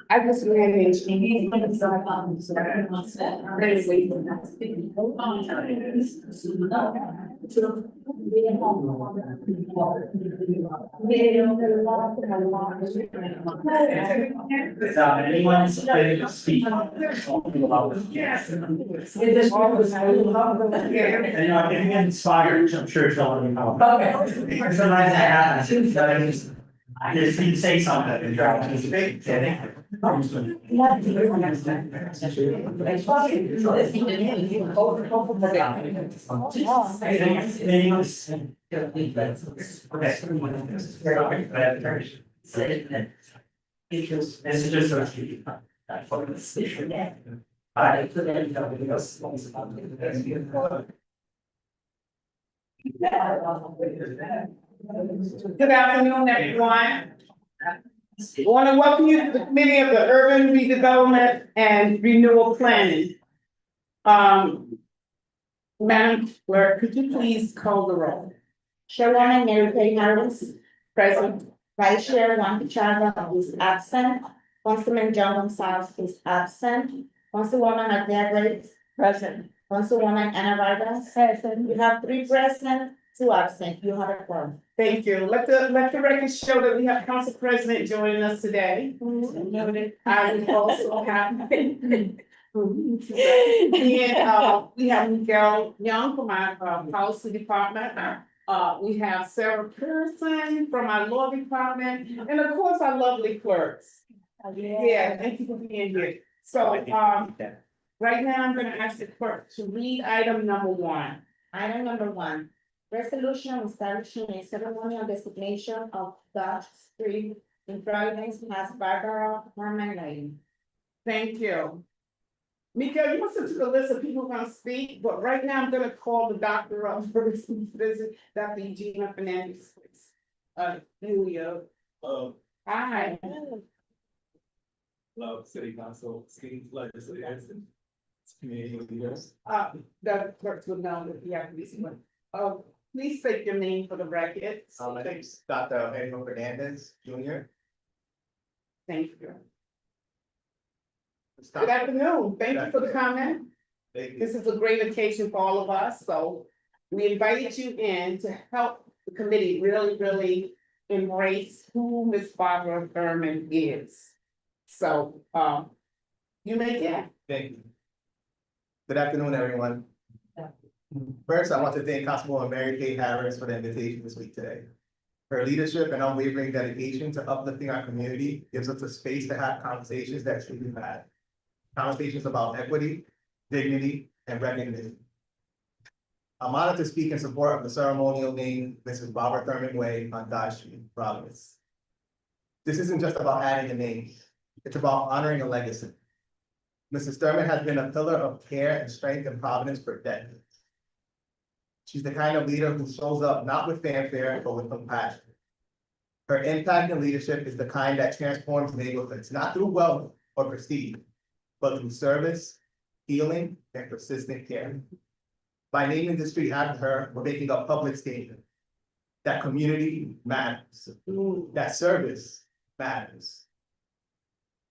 I just managed. Anyone ready to speak? Yes. And if you get inspired, I'm sure someone will come. Okay. Sometimes that happens, I just need to say something and try to speak. This is just a. Good afternoon, everyone. I want to welcome you to the Committee of the Urban Redevelopment and Renewal Planning. Madam Clerk, could you please call the roll? Chairwoman Mary Kay Harris, Present. Vice Chair Juan Pichardo is absent. Councilman John Gonzalez is absent. Councilwoman Agnes Graves, Present. Councilwoman Anna Vargas. Present. You have 3 present, 2 absent. You have a quorum. Thank you. Let the record show that we have Council President joining us today. I would also have. And we have Miguel Young from our policy department. We have Sarah Pearson from our law department, and of course, our lovely clerks. Yeah, thank you for being here. So, right now, I'm gonna ask the clerk to read item number 1. Item number 1, resolution establishing a ceremonial designation of Dodge Street in Providence as Barbara Herman Lane. Thank you. Mika, you must have took a list of people who are gonna speak, but right now I'm gonna call the doctor up for this visit, Dr. Eugenia Fernandez. Julia. Hi. Love city council, city legislators, community leaders. The clerks would know that you have to be sworn. Please state your name for the record. My name's Dr. Pedro Fernandez, Jr. Thank you. Good afternoon. Thank you for the comment. This is a great occasion for all of us, so we invited you in to help the committee really embrace who Miss Barbara Thurman is. So, you may begin. Thank you. Good afternoon, everyone. First, I want to thank Councilwoman Mary Kay Harris for the invitation to speak today. Her leadership and unwavering dedication to uplifting our community gives us a space to have conversations that should be had. Conversations about equity, dignity, and recognition. I'm honored to speak in support of the ceremonial name Mrs. Barbara Thurman Way on Dodge Street, Providence. This isn't just about adding a name, it's about honoring a legacy. Mrs. Thurman has been a pillar of care and strength in Providence for decades. She's the kind of leader who shows up not with fanfare, but with compassion. Her impact and leadership is the kind that transforms neighborhoods, not through wealth or prestige, but through service, healing, and persistent care. By naming the street after her, we're making a public statement that community matters, that service matters,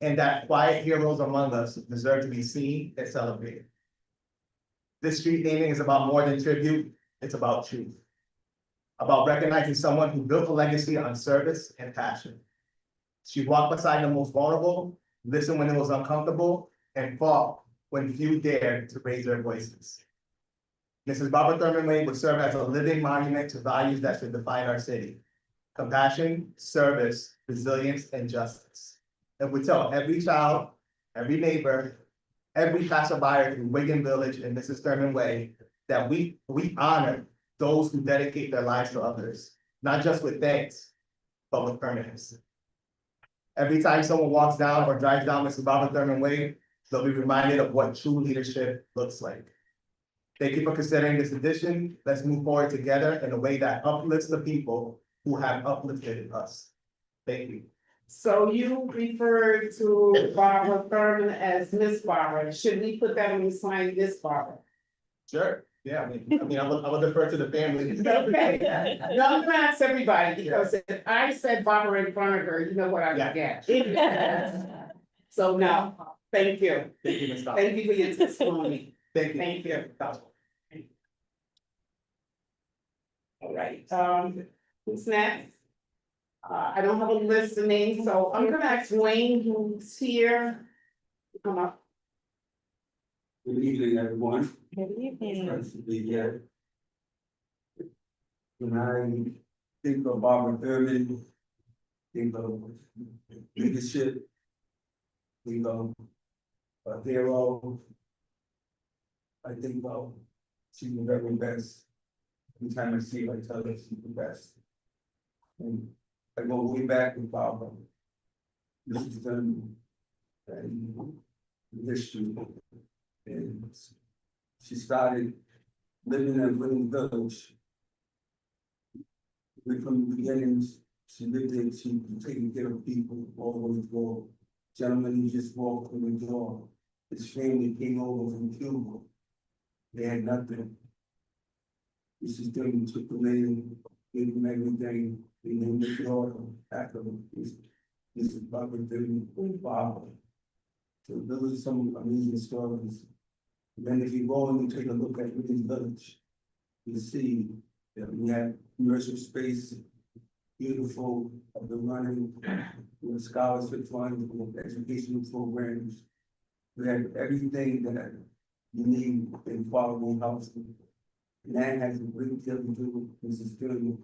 and that quiet heroes among us deserve to be seen and celebrated. This street naming is about more than tribute, it's about truth. About recognizing someone who built a legacy on service and passion. She walked beside the most vulnerable, listened when it was uncomfortable, and fought when few dared to raise their voices. Mrs. Barbara Thurman Way would serve as a living monument to values that should define our city: compassion, service, resilience, and justice. And would tell every child, every neighbor, every passerby through Wigan Village and Mrs. Thurman Way that we honor those who dedicate their lives to others, not just with thanks, but with permanence. Every time someone walks down or drives down Mrs. Barbara Thurman Way, they'll be reminded of what true leadership looks like. Thank you for considering this edition. Let's move forward together in a way that uplifts the people who have uplifted us. Thank you. So you referred to Barbara Thurman as Miss Barbara. Should we put that on the sign, Miss Barbara? Sure. Yeah, I will defer to the family. Okay. No, I'm gonna ask everybody, because if I said Barbara in front of her, you know what I would get. So no, thank you. Thank you, Ms. Cox. Thank you for your testimony. Thank you. Thank you. All right, who's next? I don't have a list of names, so I'm gonna ask Wayne, who's here. Come up. Good evening, everyone. Good evening. Nice to be here. When I think of Barbara Thurman, think of leadership, think of a hero. I think of she's the very best. Every time I see her, I tell her she's the best. And I go way back with Barbara. This is done in history. And she started living in William Village. Right from the beginnings, she lived there, she was taking care of people all over the world. Gentlemen, he just walked through the door. His family came over from Cuba. They had nothing. This is them, took the name, gave them everything, they named the daughter after them. This is Barbara Thurman, Barbara. So those are some amazing stories. Then if you go and you take a look at Williams Village, you see that we have commercial space, beautiful, up and running, with scholarship funds, with educational programs. We have everything that you need in quality housing. And that has a great deal to do with Mrs. Thurman.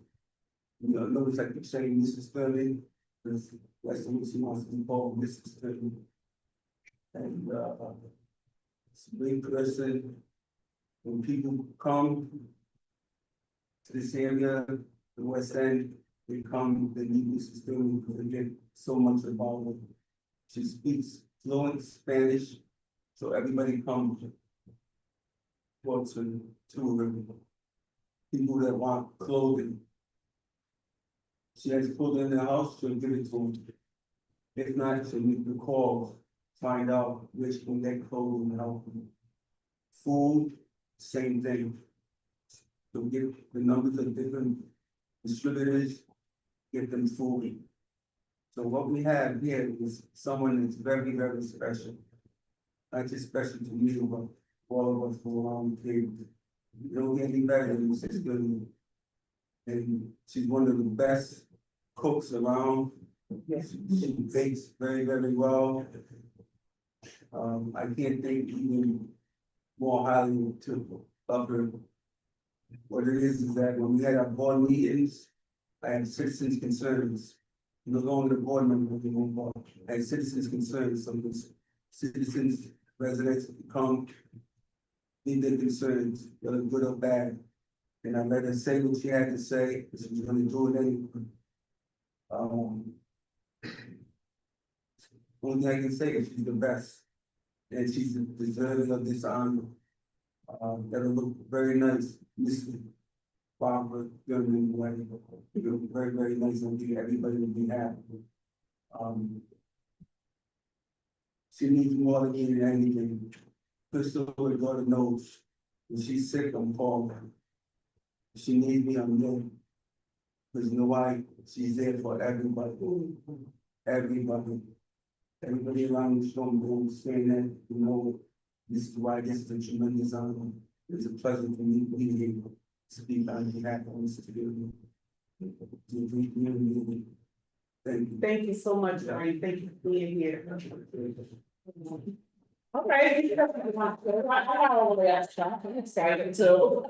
You know, notice I keep saying Mrs. Thurman, because that's the way she wants to be called, Mrs. Thurman. And it's a great person. When people come to this area, the West End, they come, they need Mrs. Thurman because they get so much about her. She speaks fluent Spanish, so everybody comes to her. People that want clothing. She has clothing in the house, she'll give it to them. If not, she'll make the calls, find out which can get clothing and help them. Food, same thing. So get the numbers of different distributors, get them food. So what we have here is someone that's very, very special. Not just special to me, but all of us go around the table. You don't get any better than Mrs. Thurman. And she's one of the best cooks around. Yes. She bakes very, very well. I can't think even more highly of her. What it is that when we had our board meetings, I had citizens' concerns. No longer the board member anymore. I had citizens' concerns, some citizens, residents come, need their concerns, whether good or bad. And I let her say what she had to say, because she was gonna do it anyway. Only thing I can say is she's the best. And she's deserving of this honor. That'll look very nice, Mr. Barbara, Thurman, it'll look very, very nice on you, everybody will be happy. She needs more than anything. Crystal, her daughter knows, when she's sick, I'm calling her. If she needs me, I'm there. Because you know why? She's there for everybody. Everybody. Everybody around the storm will understand that, you know, this is why this is a tremendous honor. It's a pleasure for me to be here to speak on behalf of Mr. Thurman. To a great community. Thank you. Thank you so much, Lorraine. Thank you for being here. All right. I'm excited too.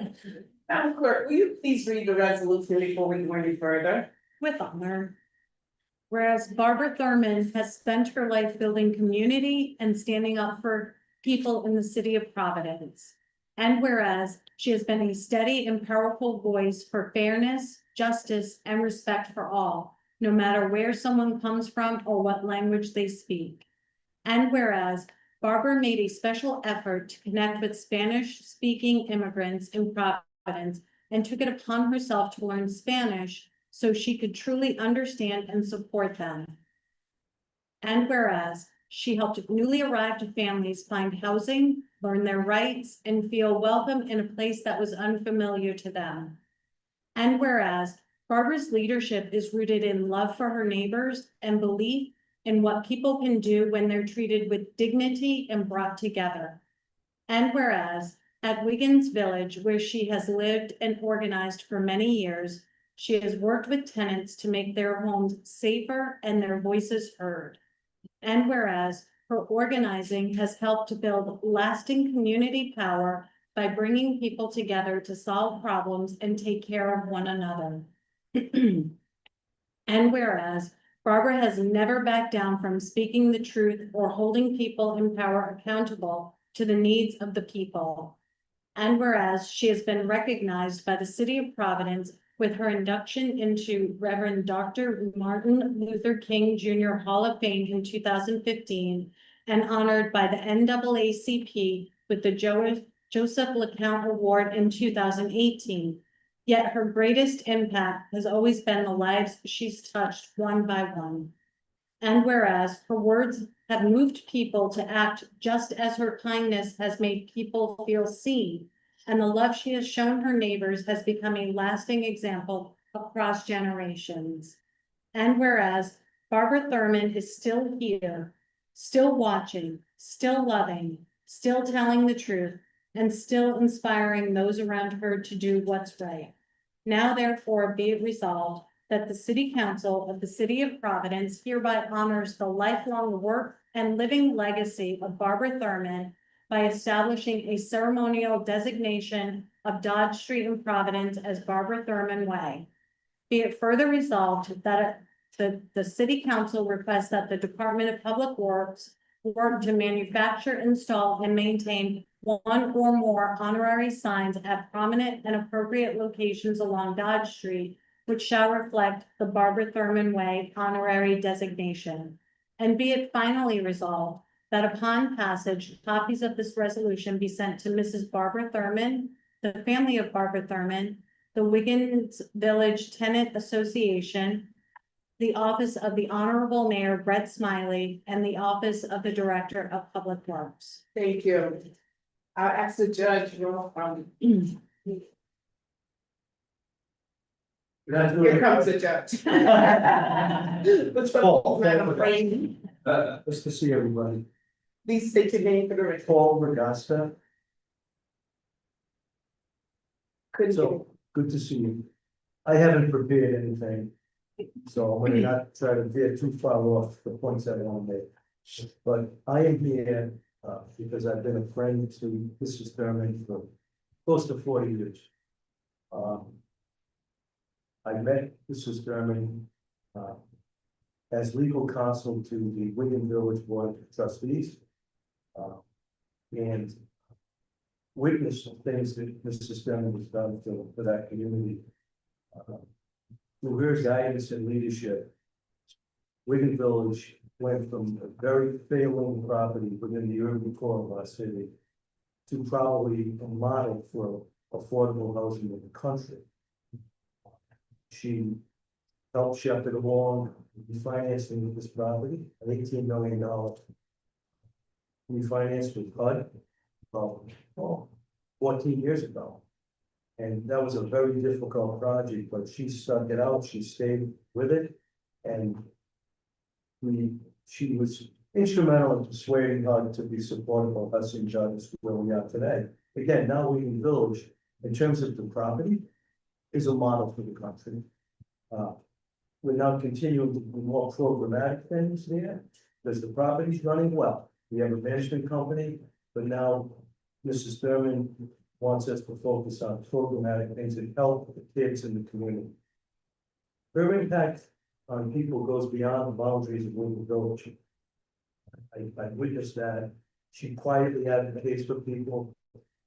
Madam Clerk, will you please read the resolution before we go any further? With honor. Whereas Barbara Thurman has spent her life building community and standing up for people in the city of Providence. And whereas she has been a steady and powerful voice for fairness, justice, and respect for all, no matter where someone comes from or what language they speak. And whereas Barbara made a special effort to connect with Spanish-speaking immigrants in Providence and took it upon herself to learn Spanish so she could truly understand and support them. And whereas she helped newly arrived families find housing, learn their rights, and feel welcome in a place that was unfamiliar to them. And whereas Barbara's leadership is rooted in love for her neighbors and belief in what people can do when they're treated with dignity and brought together. And whereas at Wiggins Village, where she has lived and organized for many years, she has worked with tenants to make their homes safer and their voices heard. And whereas her organizing has helped to build lasting community power by bringing people together to solve problems and take care of one another. And whereas Barbara has never backed down from speaking the truth or holding people in power accountable to the needs of the people. And whereas she has been recognized by the City of Providence with her induction into Reverend Dr. Martin Luther King Jr. Hall of Fame in 2015 and honored by the NAACP with the Joseph LeCount Award in 2018. Yet her greatest impact has always been the lives she's touched one by one. And whereas her words have moved people to act just as her kindness has made people feel seen, and the love she has shown her neighbors has become a lasting example across generations. And whereas Barbara Thurman is still here, still watching, still loving, still telling the truth, and still inspiring those around her to do what's right. Now therefore be it resolved that the City Council of the City of Providence hereby honors the lifelong work and living legacy of Barbara Thurman by establishing a ceremonial designation of Dodge Street in Providence as Barbara Thurman Way. Be it further resolved that the City Council requests that the Department of Public Works work to manufacture, install, and maintain one or more honorary signs at prominent and appropriate locations along Dodge Street, which shall reflect the Barbara Thurman Way honorary designation. And be it finally resolved that upon passage, copies of this resolution be sent to Mrs. Barbara Thurman, the family of Barbara Thurman, the Wiggins Village Tenant Association, the office of the Honorable Mayor Brett Smiley, and the office of the Director of Public Works. Thank you. I'll ask the judge, here comes the judge. Which one, Madam Brady? Nice to see everybody. Please state your name for the record. Paul Regasta, Couldn't so good to see you. I haven't prepared anything, so I'm gonna not try to veer too far off the points I want to make. But I am here because I've been a friend to Mrs. Thurman for close to 40 years. I met Mrs. Thurman as legal counsel to the Wiggins Village Board of Trustees. And witnessed the things that Mrs. Thurman has done for that community. Through her guidance and leadership, Wiggins Village went from a very failing property within the urban core of our city to probably a model for affordable housing in the country. She helped shepherd along the financing of this property, an $18 million refinanced with HUD about 14 years ago. And that was a very difficult project, but she stuck it out, she stayed with it, and she was instrumental in persuading HUD to be supportive of us in Judges where we are today. Again, now Wiggins Village, in terms of the property, is a model for the country. We're now continuing to do more programmatic things there, because the property's running well. We have a management company, but now Mrs. Thurman wants us to focus on programmatic things that help the kids in the community. Her impact on people goes beyond the boundaries of Wiggins Village. I witnessed that. She quietly advocates for people.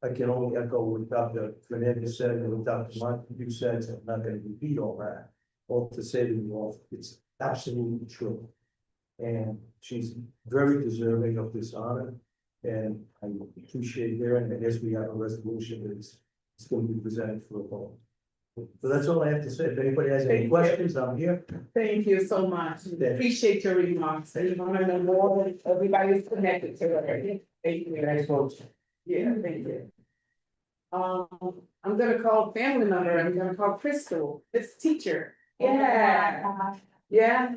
I can only echo what Dr. Fernandez said and what Dr. Montague said, so I'm not going to repeat all that. All to say to you all, it's absolutely true. And she's very deserving of this honor. And I appreciate hearing that as we have a resolution, it's going to be presented for a vote. So that's all I have to say. If anybody has any questions, I'm here. Thank you so much. Appreciate your remarks. I want to know more than everybody's connected to it. Thank you. Thanks, folks. Yeah, thank you. I'm gonna call family member. I'm gonna call Crystal, this teacher. Yeah. Yeah.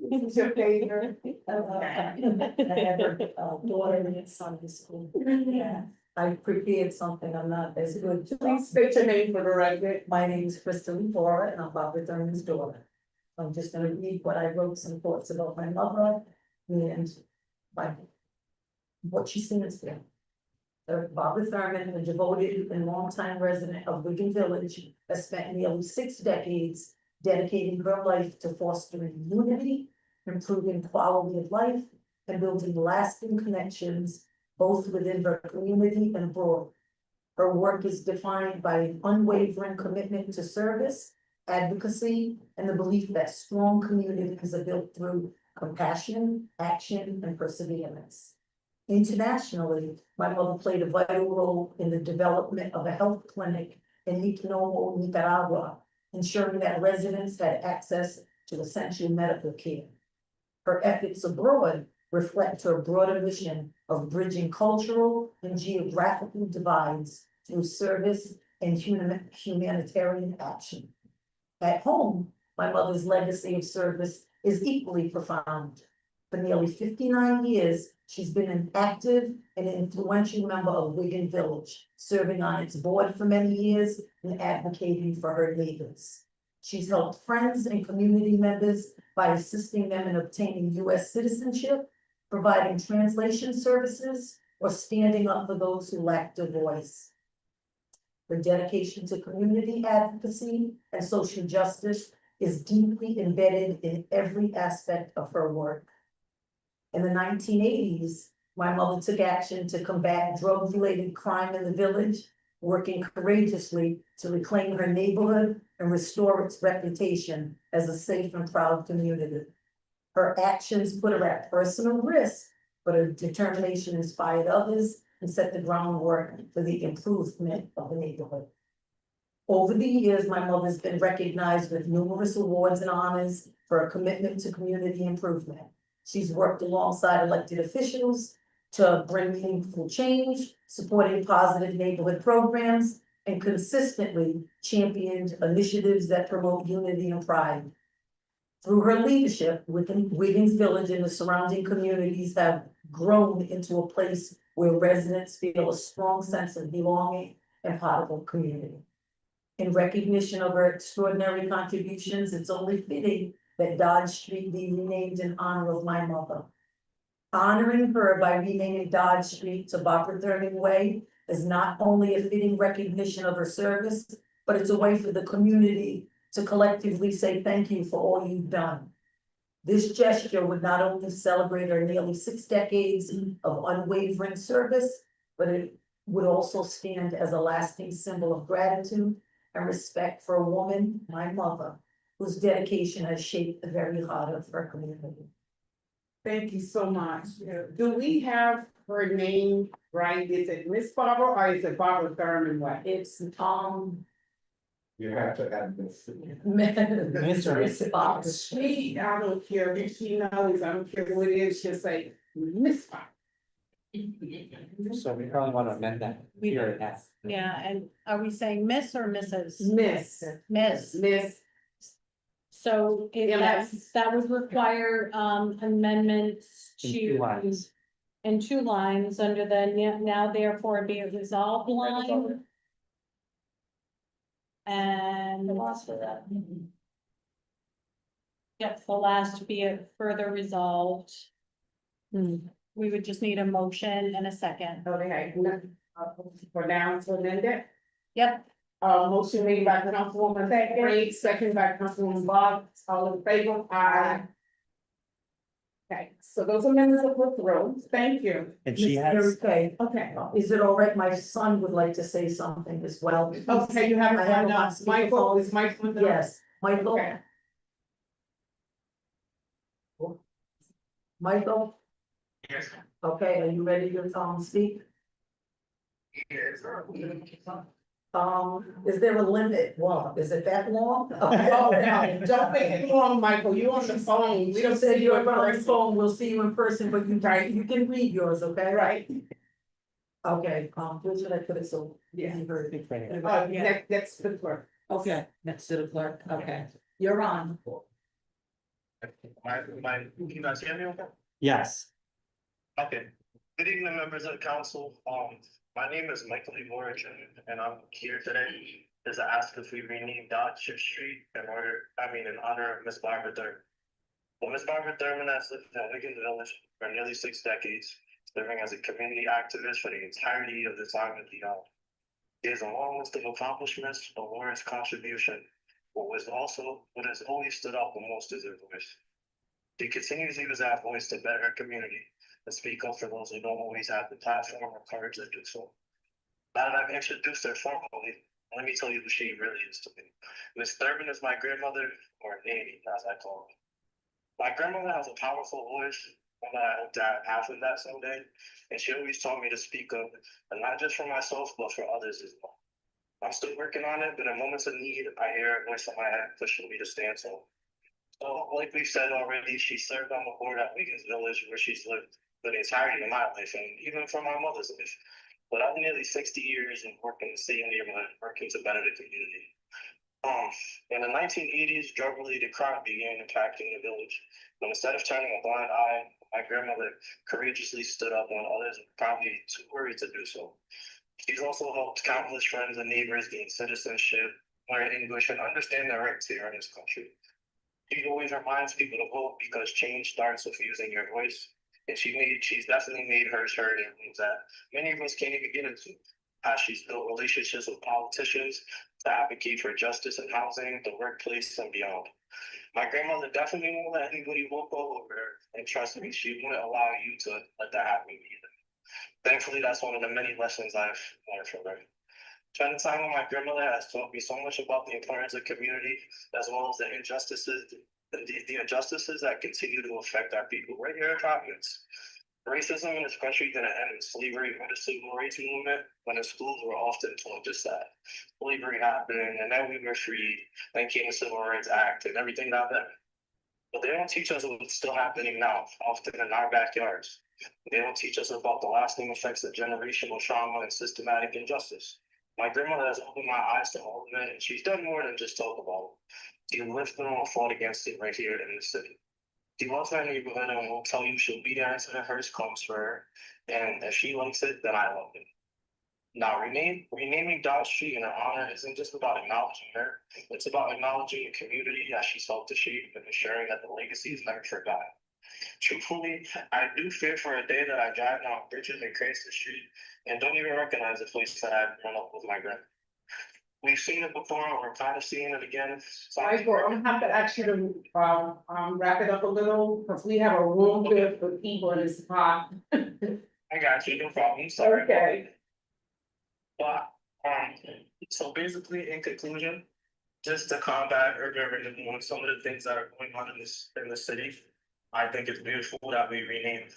It's your favorite. I have a daughter in Sunday school. Yeah. I prepared something, I'm not as good. Please state your name for the record. My name is Kristen Laura and I'm Barbara Thurman's daughter. I'm just gonna read what I wrote, some thoughts about my mother and my, what she stands for. Barbara Thurman, a devoted and longtime resident of Wigan Village, has spent nearly 6 decades dedicating her life to fostering unity, improving quality of life, and building lasting connections both within her community and abroad. Her work is defined by an unwavering commitment to service, advocacy, and the belief that strong communities are built through compassion, action, and perseverance. Internationally, my mother played a vital role in the development of a health clinic in Niquenomo, Nicaragua, ensuring that residents had access to essential medical care. Her efforts abroad reflect her broader mission of bridging cultural and geographical divides through service and humanitarian action. At home, my mother's legacy of service is equally profound. For nearly 59 years, she's been an active and influential member of Wigan Village, serving on its board for many years and advocating for her neighbors. She's helped friends and community members by assisting them in obtaining US citizenship, providing translation services, or standing up for those who lacked a voice. Her dedication to community advocacy and social justice is deeply embedded in every aspect of her work. In the 1980s, my mother took action to combat drug-related crime in the village, working courageously to reclaim her neighborhood and restore its reputation as a safe and proud community. Her actions put her at personal risk, but her determination inspired others and set the groundwork for the improvement of the neighborhood. Over the years, my mother's been recognized with numerous awards and honors for her commitment to community improvement. She's worked alongside elected officials to bring meaningful change, supporting positive neighborhood programs, and consistently championed initiatives that promote unity and pride. Through her leadership, Wiggins Village and the surrounding communities have grown into a place where residents feel a strong sense of belonging and part of a community. In recognition of her extraordinary contributions, it's only fitting that Dodge Street be renamed in honor of my mother. Honoring her by renaming Dodge Street to Barbara Thurman Way is not only a fitting recognition of her service, but it's a way for the community to collectively say thank you for all you've done. This gesture would not only celebrate her nearly 6 decades of unwavering service, but it would also stand as a lasting symbol of gratitude and respect for a woman, my mother, whose dedication has shaped the very heart of our community. Thank you so much. Do we have her name right? Is it Miss Barbara or is it Barbara Thurman Way? It's You have to add this. Miss Bob. She, I don't care if she knows, I don't care who it is, she'll say, Miss Barbara. So we probably want to amend that. We- Here it has. Yeah, and are we saying Miss or Mrs.? Miss. Miss. So MS. that would require amendments In to. 2 lines. In 2 lines under the now therefore be it resolved line. And. Yep, the last be it further resolved. We would just need a motion and a second. Okay, for now to amend it. Yep, Motion made by Councilwoman Gray, second by Councilwoman Boggs, all in favor, aye. Okay, so those amendments are put through, thank you. And she Miss has, Okay, Okay. is it all right? My son would like to say something as well. Okay, you have I have it him on, on Michael, speakerphone. is Michael? on? Yes, Michael. Okay. Michael, Yes. okay, are you ready to speak? Yes. Is there a limit? Well, is it that long? Oh, no, don't make it long, Michael, you on the phone, we We don't don't say see you you're in on the person. phone, we'll see you in person, but you can read yours, okay? Right, Okay, where should I put it so? yeah. you heard it? Next to the clerk. Okay, next to the clerk, okay, you're on. Can you guys hear me okay? Yes. Okay. Good evening, members of the council. My name is Michael Ivorich, and I'm here today to ask if we rename Dodge Street in honor of Miss Barbara Thurman. Well, Miss Barbara Thurman has lived in Wiggins Village for nearly 6 decades, serving as a community activist for the entirety of the time of the hour. She has a long list of accomplishments, awards, contribution, but what has always stood out the most is her voice. She continues to use that voice to better her community and speak up for those who don't always have the platform or courage to do so. Now that I've introduced her formally, let me tell you who she really is to me. Miss Thurman is my grandmother, or Nanny, as I call her. My grandmother has a powerful voice, and I hope to have of that someday. And she always taught me to speak up, and not just for myself, but for others as well. I'm still working on it, but in moments of need, I hear a voice in my head pushing me to stand tall. So, like we've said already, she served on the board at Wiggins Village, where she's lived for the entirety of my life, and even for my mother's life. But I've nearly 60 years in working in the same neighborhood, working to better the community. In the 1980s, drug-related crime began impacting the village. But instead of turning a blind eye, my grandmother courageously stood up when others were probably too worried to do so. She's also helped countless friends and neighbors gain citizenship, learn English, and understand their rights here in this country. She always reminds people to vote because change starts with using your voice. And she's definitely made hers heard in ways that many of us can't even get into. How she's built relationships with politicians to advocate for justice in housing, the workplace, and beyond. My grandmother definitely won't let anybody walk all over her, and trust me, she wouldn't allow you to let that happen either. Thankfully, that's one of the many lessons I've learned from her. Spending time with my grandmother has taught me so much about the importance of community, as well as the injustices that continue to affect our people right here in Providence. Racism in this country didn't end with slavery or the civil rights movement, when the schools were often taught just that. Slavery happened, and then we were freed. Then came the Civil Rights Act, and everything got better. But they don't teach us what's still happening now, often in our backyards. They don't teach us about the lasting effects of generational trauma and systematic injustice. My grandmother has opened my eyes to all of it, and she's done more than just talk about it. She lived through and fought against it right here in the city. She loves her neighborhood and will tell you she'll be there until the hearse comes for her. And if she likes it, then I love it. Now, renaming Dodge Street in her honor isn't just about acknowledging her. It's about acknowledging the community that she's helped to shape and ensuring that the legacy is never forgotten. Truthfully, I do fear for a day that I drive down bridges and cross the street and don't even recognize the place that I've grown up with my grandma. We've seen it before, and we're kind of seeing it again. So Michael, I'm gonna have to ask you to, wrap it up a little, because we have a room filled with people in this spot. I got you, no problem. Sorry. Okay. But, so basically, in conclusion, just to combat urban renewal and some of the things that are going on in the city, I think it's beautiful that we renamed,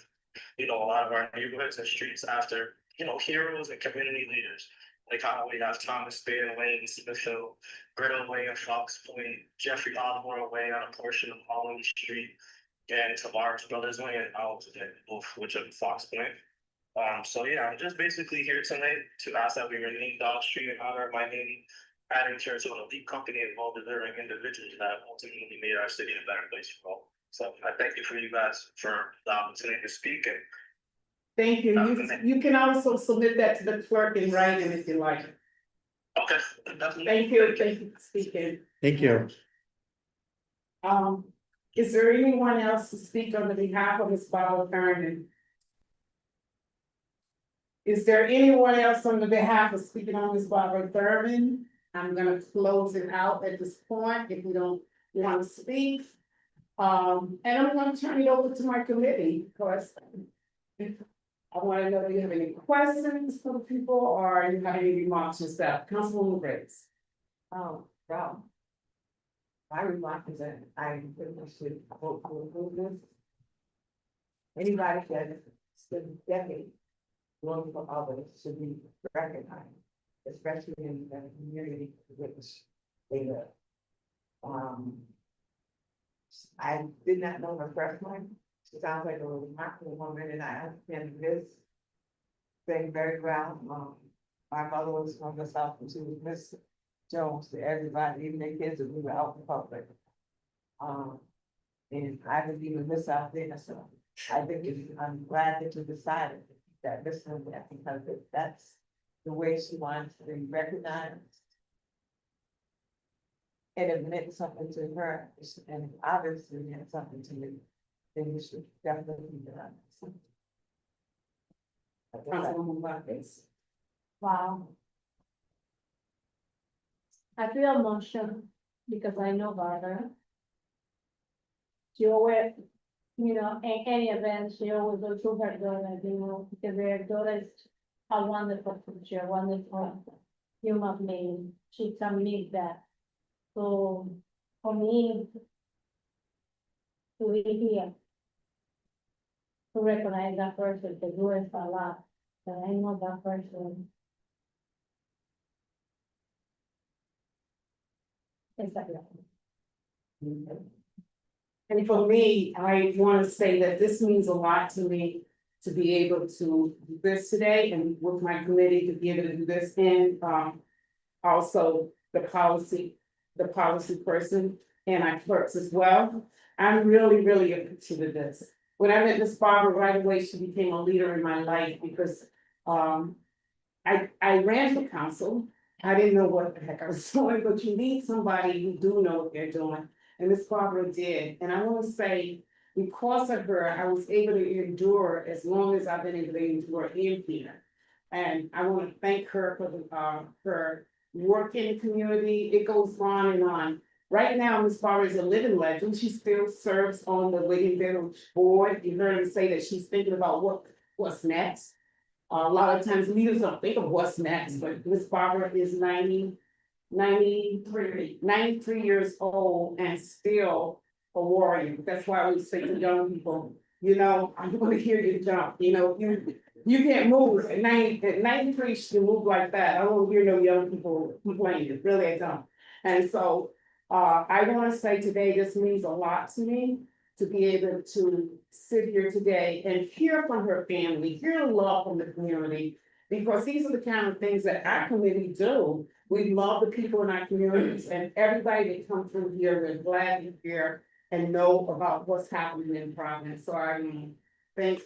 a lot of our neighborhoods and streets after, heroes and community leaders. Like how we have Thomas Bailey Way in Smithfield, Greta Way in Fox Point, Jeffrey Osborne Way on a portion of Holland Street, and Tavares Brothers Way in Alexandria, both which are Fox Point. So yeah, I'm just basically here tonight to ask that we rename Dodge Street in honor of my name, adding to an elite company of well-deserving individuals that ultimately made our city a better place for all. So I thank you for you guys for the opportunity to speak, and Thank you. You can also submit that to the clerk in writing if you like. okay, definitely. Thank you for speaking. Thank you. Is there anyone else to speak on the behalf of Ms. Barbara Thurman? Is there anyone else on the behalf of speaking on Ms. Barbara Thurman? I'm gonna close it out at this point if you don't want to speak. And I'm gonna turn it over to my committee, because I want to know if you have any questions for the people or you have any remarks yourself. Councilwoman Graves. Oh, wow. My remark is that I pretty much should vote for improvement. Anybody that has spent decades working for others should be recognized. especially in the community which they live. I did not know her personally. She sounds like a remarkable woman, and I understand this thing very well. My mother was from the South, and she was Miss Jones to everybody, even their kids, that we were out in public. And I didn't even miss out there, so I think I'm glad that you decided to keep that listening there, because that's the way she wants to be recognized. And it meant something to her, and obviously it meant something to me, then you should definitely keep it on. Councilwoman Vargas. Wow. I feel emotional because I know Barbara. She always, in any event, she always goes to her daughter, because their daughter is a wonderful teacher, a wonderful human being. She can meet that. So for me, to be here, to recognize that person, to do it a lot, that I know that person. Exactly. And for me, I want to say that this means a lot to me to be able to do this today and with my committee to be able to do this and also the policy person and our clerks as well. I'm really, really appreciative of this. When I met Miss Barbara right away, she became a leader in my life because I ran for council. I didn't know what the heck I was doing, but you need somebody who do know what they're doing. And Miss Barbara did. And I want to say, because of her, I was able to endure as long as I've been able to endure in here. And I want to thank her for her work in the community. It goes on and on. Right now, Miss Barbara is a living legend. She still serves on the Waiting Village board. You heard her say that she's thinking about what's next. A lot of times leaders don't think of what's next, but Miss Barbara is 93 years old and still a warrior. That's why we say to young people, I want to hear you jump, you can't move at 93, you move like that. I don't hear no young people complaining, really I don't. And so, I want to say today, this means a lot to me to be able to sit here today and hear from her family, hear love from the community, because these are the kind of things that our community do. We love the people in our communities and everybody that comes through here, we're glad to hear and know about what's happening in Providence. So I thank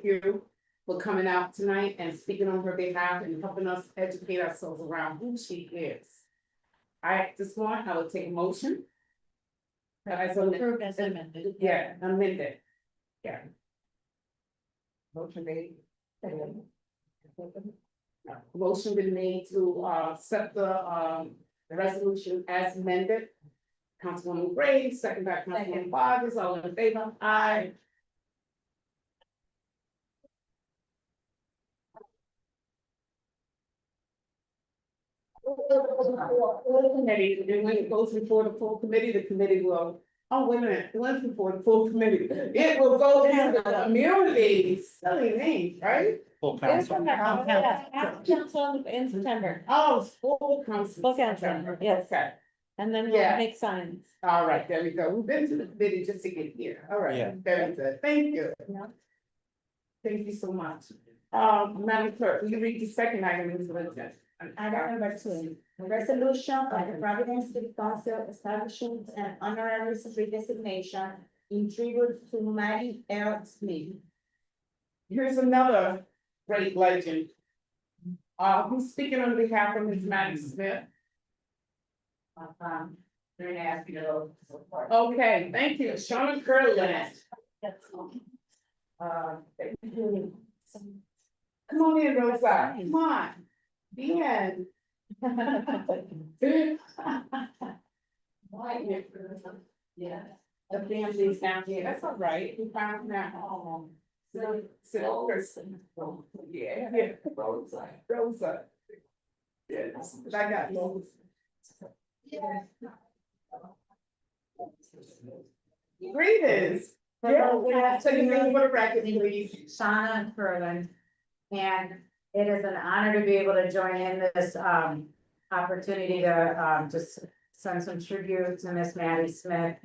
you for coming out tonight and speaking on her behalf and helping us educate ourselves around who she is. I will take a motion. Approved as amended. Yeah, amended. Yeah. Motion made. Motion been made to accept the resolution as amended. Councilwoman Gray, second by Councilwoman Vargas, all in favor? Aye. Committee, and when it goes before the full committee, the committee will, oh, wait a minute, it went before the full committee. It will go to the community, silly name, right? Full Council in September, Oh, it's full council. Full council, yes. Okay, and then Yeah. we'll make signs. all right, there we go. We've been to the committee just to get here. All right, Yeah. very good. Thank you. Thank you so much. Madam Clerk, will you read the second item in the agenda? Item number 2, a resolution of the Providence City Council establishing an honorary redesignation in tribute to Maggie L. Smith. Here's another great legend. Who's speaking on behalf of Ms. Maddie Smith? They're gonna ask you to support. Okay, thank you. Shauna Curlin. Come on in, Rosa. Come on. Be in. Yeah. The family's down here. That's all right. We found that home. Yeah, Rosa. Yes, I got those. Greetings. Yeah, so you name for the record, please. Shauna Curlin. And It is an honor to be able to join in this opportunity to just send some tribute to Miss Maddie Smith.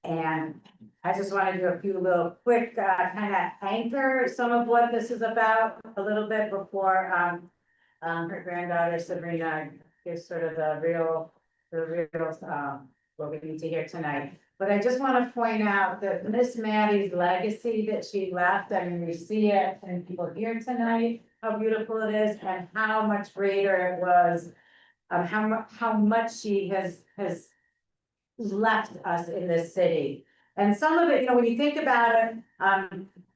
And I just want to do a few little quick kind of anchor some of what this is about a little bit before her granddaughter Sabrina gives sort of the real what we need to hear tonight. But I just want to point out that Miss Maddie's legacy that she left, I mean, we see it and people here tonight, how beautiful it is and how much greater it was. How much she has left us in this city. And some of it, you know, when you think about it,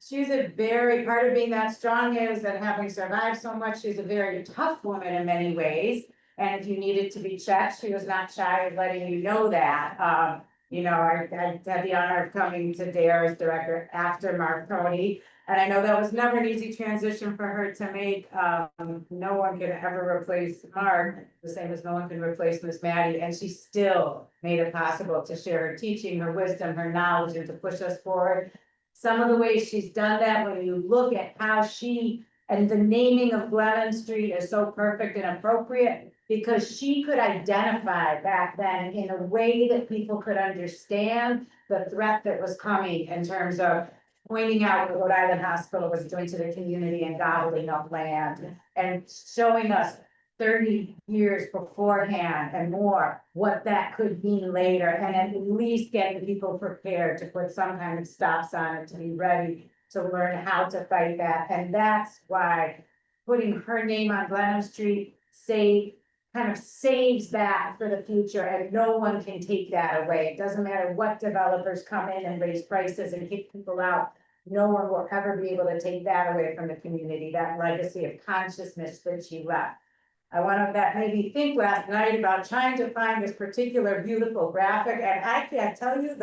she's a very, part of being that strong is that having survived so much, she's a very tough woman in many ways. And if you needed to be checked, she was not shy of letting you know that. You know, I had the honor of coming to DARE as director after Mark Cody. And I know that was never an easy transition for her to make. No one can ever replace Mark, the same as no one can replace Miss Maddie. And she still made it possible to share her teaching, her wisdom, her knowledge, and to push us forward. Some of the ways she's done that, when you look at how she, and the naming of Glennon Street is so perfect and appropriate, because she could identify back then in a way that people could understand the threat that was coming in terms of pointing out what Rhode Island Hospital was doing to the community and gobbling up land and showing us 30 years beforehand and more what that could mean later, and at least getting people prepared to put some kind of stops on it, to be ready to learn how to fight that. And that's why putting her name on Glennon Street kind of saves that for the future, and no one can take that away. It doesn't matter what developers come in and raise prices and kick people out. No one will ever be able to take that away from the community, that legacy of consciousness that she left. That made me think last night about trying to find this particular beautiful graphic, and I can't tell you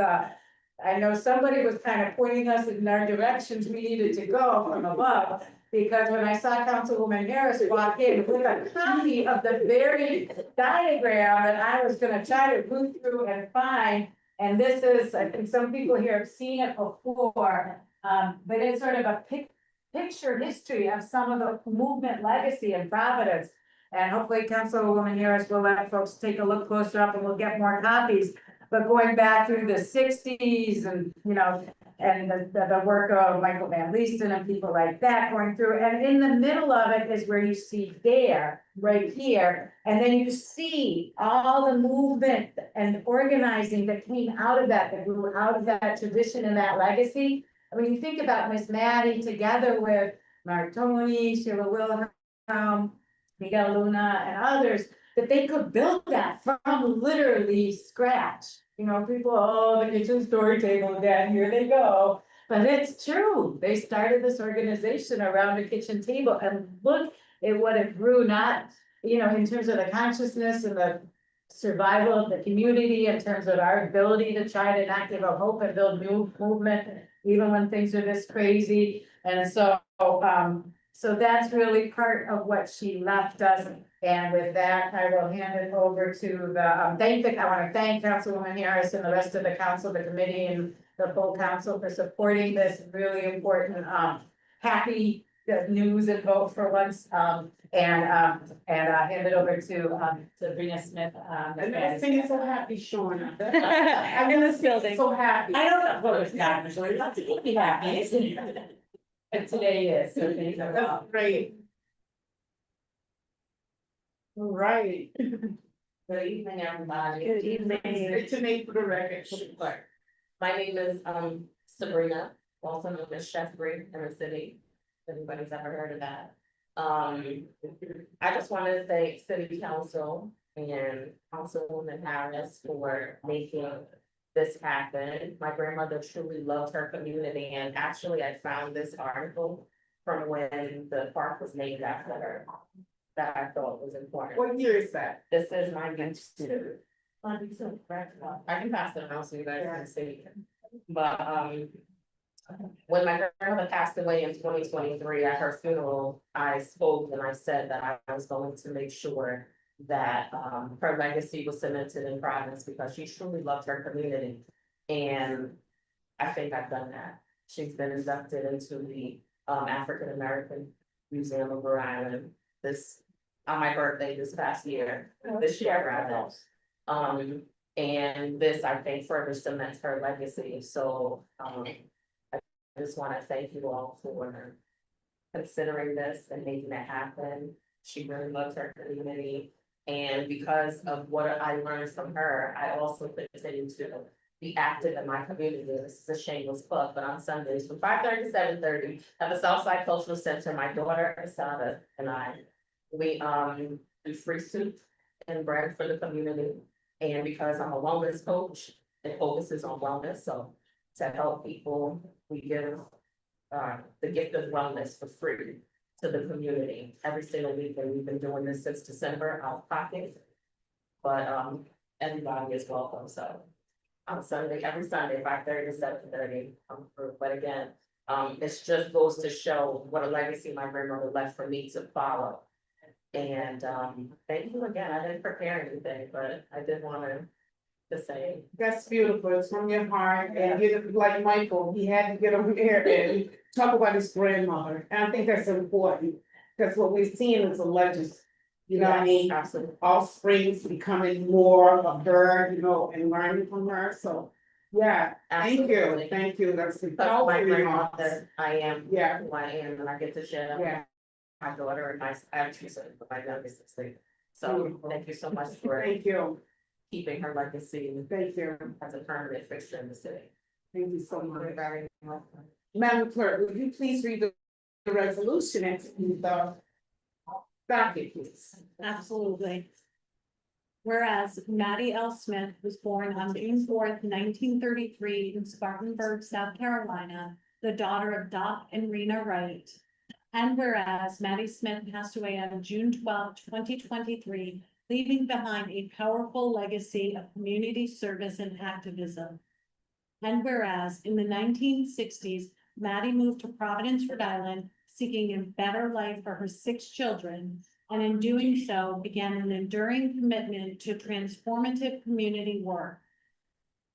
I know somebody was kind of pointing us in our directions we needed to go from above. Because when I saw Councilwoman Harris walk in with a copy of the very diagram that I was gonna try to move through and find. And this is, I think some people here have seen it before, but it's sort of a picture history of some of the movement legacy in Providence. And hopefully Councilwoman Harris will let folks take a look closer up and we'll get more copies. But going back through the 60s and, you know, and the work of Michael Van Leesten and people like that going through. And in the middle of it is where you see DARE right here. And then you see all the movement and organizing that came out of that grew out of that tradition and that legacy. I mean, you think about Miss Maddie together with Mark Tony, Sheila Wilhelm, Miguel Luna, and others, that they could build that from literally scratch. You know, people, oh, the kitchen story table again, here they go. But it's true. They started this organization around a kitchen table, and look at what it grew, not, you know, in terms of the consciousness and the survival of the community, in terms of our ability to try to not give up hope and build new movement, even when things are this crazy. And so, so that's really part of what she left us. And with that, I will hand it over to the, I want to thank Councilwoman Harris and the rest of the council, the committee, and the full council for supporting this really important, happy news and vote for once. And hand it over to Sabrina Smith. And I think so happy showing up. In this building. So happy. I don't know what it's not usually, not to keep me happy, isn't it? But today is, so things are well. That's great. All right. Good evening, everybody. Good evening. It's your name for the record. My name is Sabrina, also known as Chef Bree in the city. If anybody's ever heard of that. I just wanted to thank City Council and Councilwoman Harris for making this happen. My grandmother truly loved her community, and actually I found this article from when the park was named after her that I thought was important. What year is that? This is 92. I can pass it around so you guys can see. But when my grandmother passed away in 2023 at her funeral, I spoke and I said that I was going to make sure that her legacy was cemented in Providence because she truly loved her community. And I think I've done that. She's been inducted into the African American Museum of Rhode Island this, on my birthday this past year, this year rather. And this, I think, further cements her legacy, so, I just wanna thank you all for considering this and making it happen. She really loves her community, and because of what I learned from her, I also continue to be active in my community. This is a shameless plug, but on Sundays from 5:30 to 7:30 at the Southside Cultural Center, my daughter Asada and I, we do free soup and bread for the community. And because I'm a wellness coach, it focuses on wellness, so to help people, we give the gift of wellness for free to the community every single week, and we've been doing this since December out of pocket. But everybody is welcome, so on Sunday, every Sunday, 5:30 to 7:30, but again, it just goes to show what a legacy my grandmother left for me to follow. And thank you again, I didn't prepare anything, but I did wanna to say. That's beautiful, it's from your heart, and you, like Michael, he had to get over here and talk about his grandmother, and I think that's important. Because what we're seeing is a legend, you know what I mean? Absolutely. Offsprings becoming more of her, you know, and learning from her, so, yeah, Absolutely. thank you, that's the Because powerful my remarks. grandmother, I am Yeah, who I am, and I get to share that with yeah, my daughter and my, I have two sons, but my youngest is 6. So thank you so much for thank you, keeping her legacy thank you, as a permanent fixture in the city. thank you so much. You're very welcome. Madam Clerk, would you please read the resolution and the docket, please? Absolutely. Whereas Maddie L. Smith was born on June 4th, 1933 in Spartanburg, South Carolina, the daughter of Doc and Rena Wright. And whereas Maddie Smith passed away on June 12th, 2023, leaving behind a powerful legacy of community service and activism. And whereas in the 1960s, Maddie moved to Providence, Rhode Island, seeking a better life for her 6 children, and in doing so began an enduring commitment to transformative community work.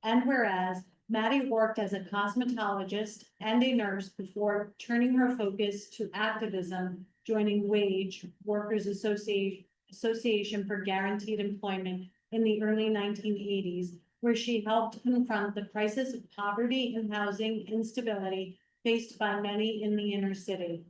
And whereas Maddie worked as a cosmetologist and a nurse before turning her focus to activism, joining WAGE, Workers Association for Guaranteed Employment, in the early 1980s, where she helped confront the crisis of poverty and housing instability faced by many in the inner city.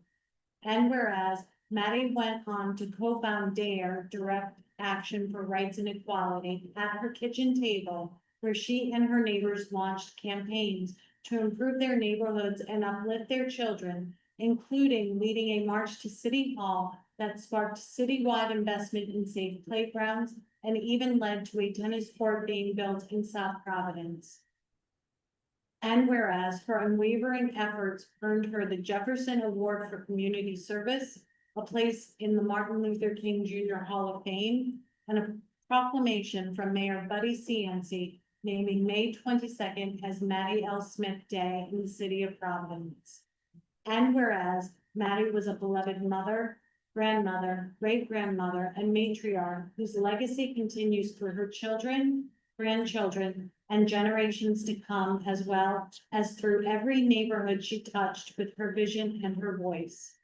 And whereas Maddie went on to co-found DARE, Direct Action for Rights and Equality, at her kitchen table, where she and her neighbors launched campaigns to improve their neighborhoods and uplift their children, including leading a march to City Hall that sparked citywide investment in safe playgrounds and even led to a tennis court being built in South Providence. And whereas her unwavering efforts earned her the Jefferson Award for Community Service, a place in the Martin Luther King Jr. Hall of Fame, and a proclamation from Mayor Buddy Cianci naming May 22nd as Maddie L. Smith Day in the city of Providence. And whereas Maddie was a beloved mother, grandmother, great-grandmother, and matriarch whose legacy continues through her children, grandchildren, and generations to come, as well as through every neighborhood she touched with her vision and her voice.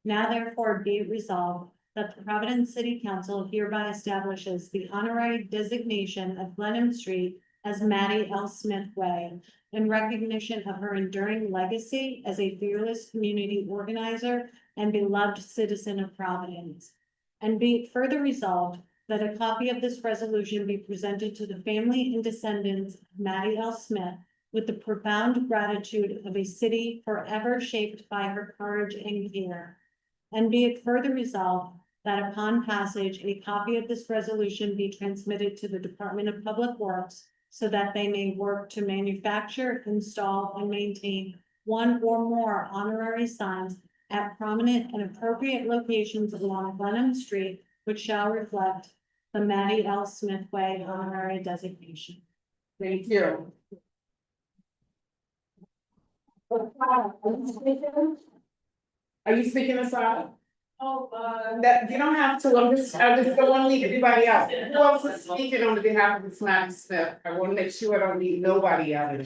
Now therefore be it resolved that the Providence City Council hereby establishes the honorary designation of Glenham Street as Maddie L. Smith Way in recognition of her enduring legacy as a fearless community organizer and beloved citizen of Providence. And be it further resolved that a copy of this resolution be presented to the family and descendants of Maddie L. Smith with the profound gratitude of a city forever shaped by her courage and care. And be it further resolved that upon passage, a copy of this resolution be transmitted to the Department of Public Works so that they may work to manufacture, install, and maintain one or more honorary signs at prominent and appropriate locations along Glenham Street, which shall reflect the Maddie L. Smith Way honorary designation. Thank you. Are you speaking aside? That, you don't have to, I just don't wanna leave anybody out. Who else is speaking on behalf of Ms. Maddie Smith? I wanna make sure I don't leave nobody out.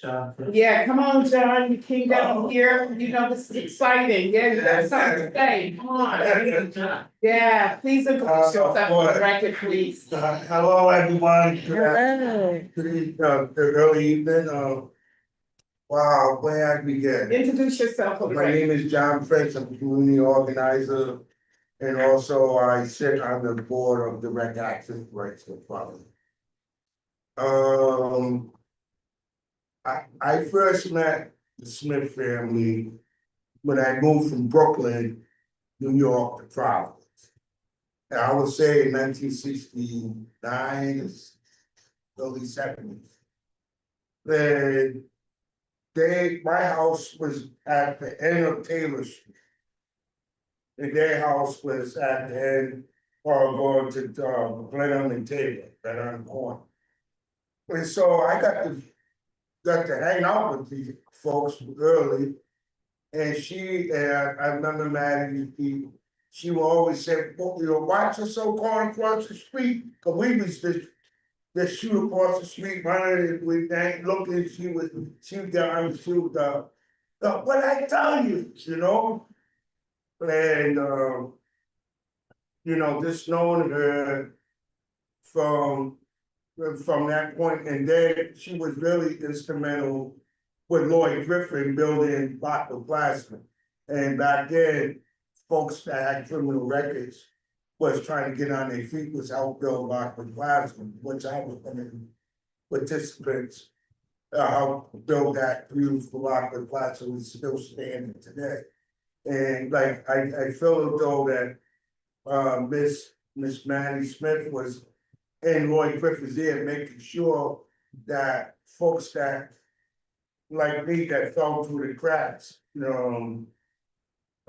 John. Yeah, come on, John, you came down here, you know, this is exciting, yeah, you got something to say, come on. Yeah, please introduce yourself for the record, please. Hello, everyone. Hello. The early evening, wow, where I begin? Introduce yourself for the My record. name is John Fritz, I'm a community organizer, and also I sit on the board of Direct Access Rights for Providence. I first met the Smith family when I moved from Brooklyn, New York to Providence. And I would say in 1969, early 70s. And my house was at the end of Taylor Street. And their house was at the end, or going to Glenham and Taylor, right on the corner. And so I got to hang out with these folks early. And I remember Maddie, she would always say, well, you know, watch us so going across the street, cause we was just shoot across the street, running, we ain't looking, she would down, shoot, what I tell you, you know? And, you know, just knowing her from that point, and then she was really instrumental with Lloyd Griffin building Lockwood Plasma. And back then, folks that had criminal records was trying to get on their feet, was help build Lockwood Plasma, which I was one of the participants, helped build that beautiful Lockwood Plasma, is still standing today. And like, I feel as though that, Miss Maddie Smith was in Lloyd Griffin's ear, making sure that folks that, like me, that fell through the cracks,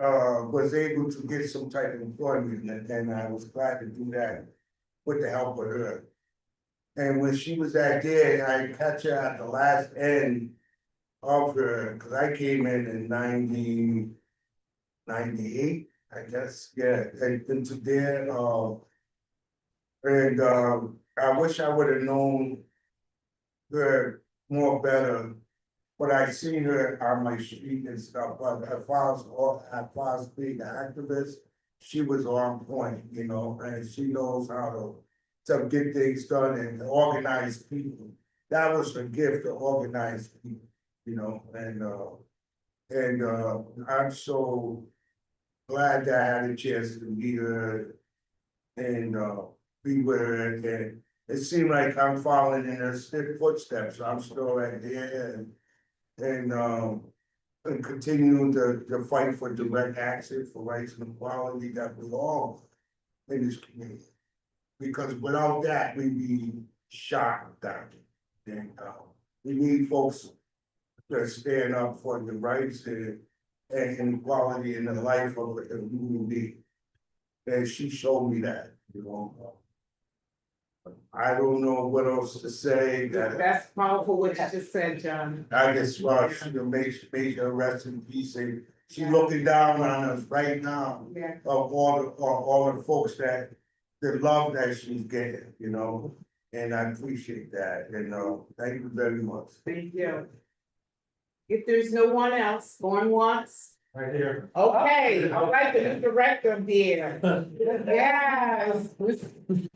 was able to get some type of employment, and I was glad to do that with the help of her. And when she was at there, I catch her at the last end of her, cause I came in 98, I guess, yeah, and into there, and I wish I would have known her more better. But I seen her on my street and stuff, but as far as being an activist, she was on point, you know, and she knows how to get things done and organize people. That was her gift, to organize people, you know, and I'm so glad that I had a chance to meet her and be with her, and it seemed like I'm following in her footsteps, so I'm still right there and continue to fight for direct access, for rights and equality that belong in this community. Because without that, we'd be shot down. And we need folks to stand up for the rights and equality in the life of a human being. And she showed me that, you know. I don't know what else to say. That's powerful what you just said, John. I just want to make her rest in peace, and she's looking down on us right now. Yeah. Of all the folks that, the love that she's getting, you know, and I appreciate that, and thank you very much. Thank you. If there's no one else, going once. Right here. Okay, all right, the new director there. Yes.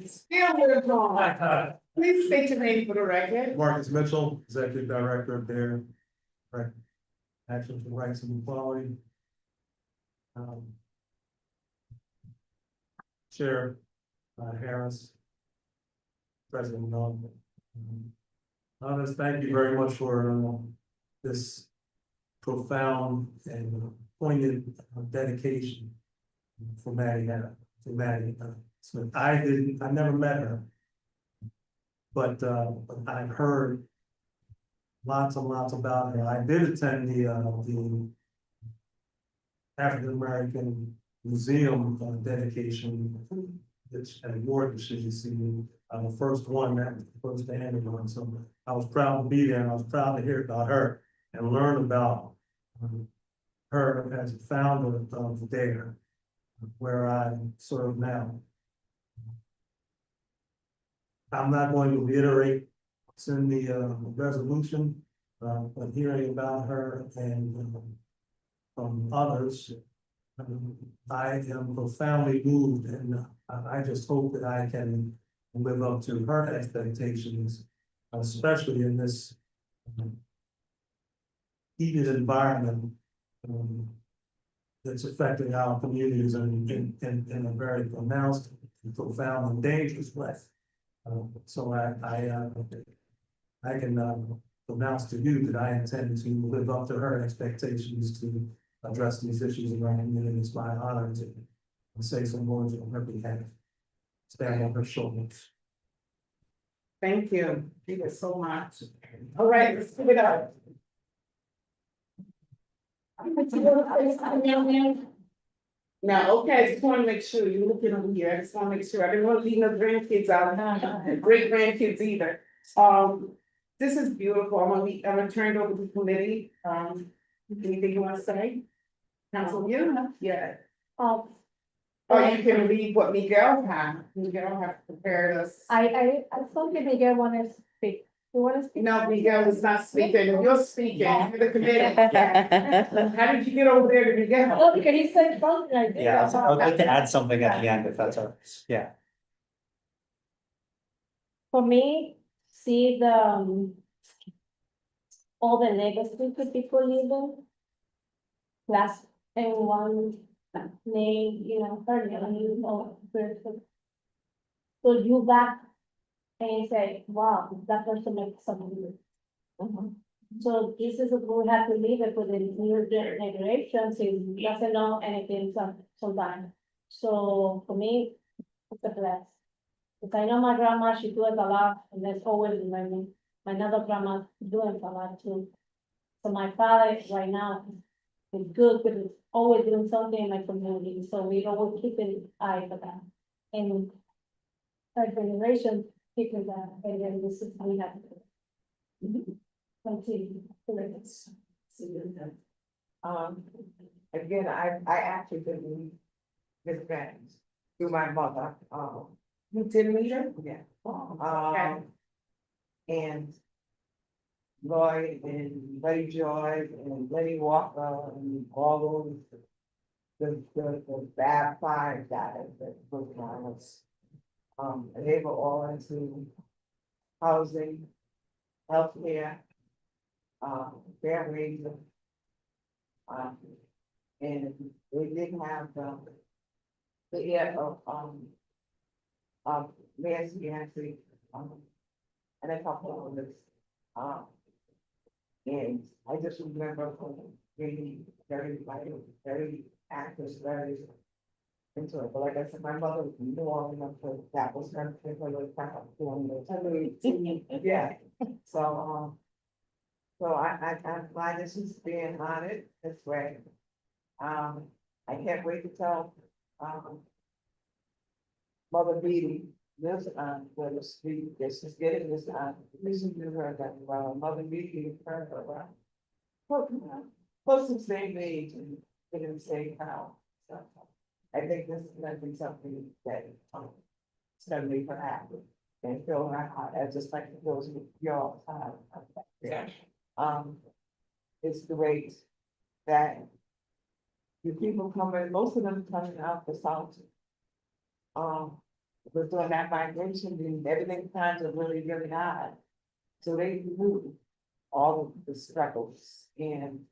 Still with on. Please state your name for the record. Marcus Mitchell, Executive Director of DARE, Action for Rights and Equality. Chair Harris, President Nolan. Honest, thank you very much for this profound and poignant dedication for Maddie Smith. I never met her, but I've heard lots and lots about her. I did attend the African American Museum dedication at award that she received. The first one, that was the first annual one, so I was proud to be there, and I was proud to hear about her and learn about her as a founder of DARE. where I serve now. I'm not going to reiterate what's in the resolution, but hearing about her and from others, I am profoundly moved, and I just hope that I can live up to her expectations, especially in this heated environment that's affecting our communities in a very pronounced, profound, and dangerous way. So I can pronounce to you that I intend to live up to her expectations to address these issues in our community. It's my honor to say some words on her behalf. Stand on her shoulders. Thank you. Thank you so much. All right, let's give it up. Now, okay, I just want to make sure you're looking over here. I just want to make sure I didn't want to leave no grandkids out, great grandkids either. This is beautiful. I'm gonna turn it over to the committee. Anything you want to say? Council, yeah. Oh, Or you can read what Miguel had. Miguel have prepared us. I thought that Miguel wanted to speak. You want to speak? No, Miguel is not speaking. You're speaking. You're the committee. How did you get over there to Miguel? Oh, because he said something like that. Yeah, I would like to add something at the end if that's all right. Yeah. For me, see all the legacy that people living. Plus, everyone name, her name, or person. So you back and say, wow, that person makes something. So this is what we have to leave it for the new generations, who doesn't know anything sometimes. So for me, it's a bless. Because I know my grandma, she does a lot, and there's always reminding, my another grandma doing a lot too. So my father right now is good, but he's always doing something in my community, so we always keep an eye for that. And our generation keeping that, and then this is how we have to continue. Again, I actually didn't meet Miss Banks through my mother, You didn't meet her? yeah. Okay. And Lloyd and Lady Joy and Lady Walker and all those, the bad five guys that was on us. And they were all into housing, healthcare, fair wages. And they didn't have the air of Nancy, and a couple of others. And I just remember being very active, very into it. But like I said, my mother was more enough that was her yeah. So I'm glad this is being honored this way. I can't wait to tell Mother Beatty, this, the street, this is getting this, listen to her, that, Mother Beatty, her, close to the same age and in the same house. So I think this is gonna be something that, it's gonna make her happy and fill her heart, just like it goes with your heart. Yeah. It's great that the people coming, most of them coming out the south. Was doing that migration, and everything kind of really high. So they knew all of the struggles, and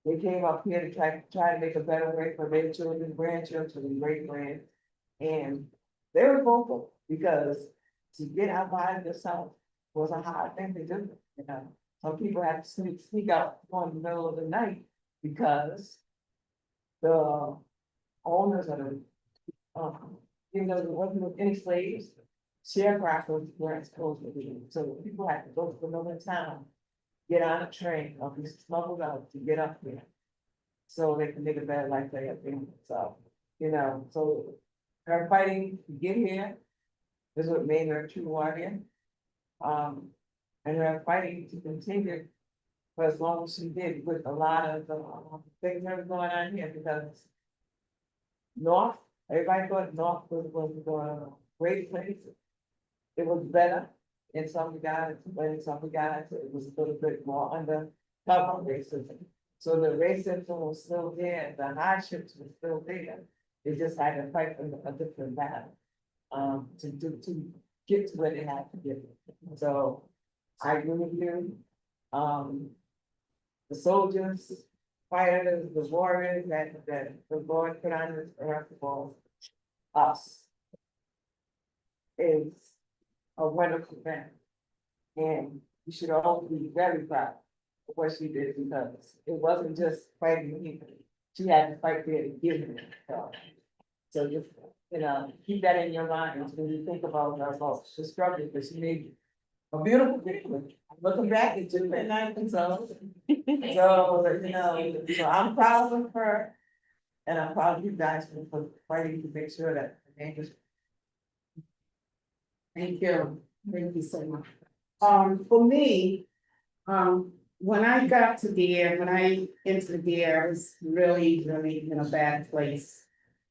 they came up here to try to make a better way for their children, grandchildren, and great grand. And they were vocal, because to get out by the south was a hard thing to do, Some people have to sneak out in the middle of the night because the owners of the, there wasn't any slaves, sharecroppers weren't supposed to be, so people had to go to another town, get on a train, or be smuggled out to get up there. So they can live a better life there, so, so her fighting to get here is what made her a true warrior. And her fighting to continue for as long as she did, with a lot of things that are going on here, because North, everybody thought North was a great place. It was better in some regards, but in some regards, it was a little bit more under cover racism. So the racism was still there, the hardships were still there. They just had to fight a different battle. To get to where they had to get. So I agree with you. The soldiers, fighters, the warriors that the Lord put on this earth for us is a wonderful thing. And you should all be very proud of what she did, because it wasn't just fighting people. She had to fight there to give it. So just, keep that in your mind when you think about her, about the struggle, because she made a beautiful picture. Looking back, it's just been nice, so, so I'm proud of her. And I'm proud of you guys for fighting to make sure that the name is. Thank you so much. For me, when I got to there, when I entered there, I was really in a bad place.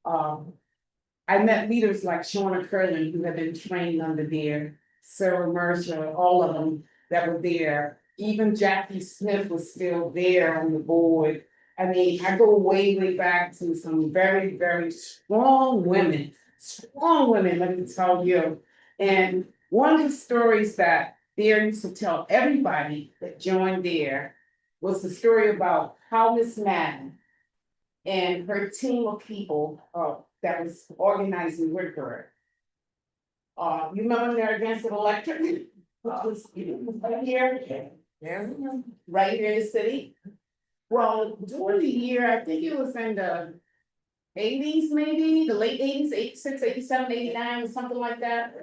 I met leaders like Shauna Curley, who had been trained under there, Sarah Mercer, all of them that were there. Even Jackie Smith was still there on the board. I mean, I go way back to some very strong women, let me tell you. And one of the stories that there used to tell everybody that joined there was the story about how Miss Madden and her team of people that was organizing with her. You remember they're against the electric? Which was right here, right here in the city. Well, during the year, I think it was in the 80s, maybe, the late 80s, 86, 87, 89, something like that.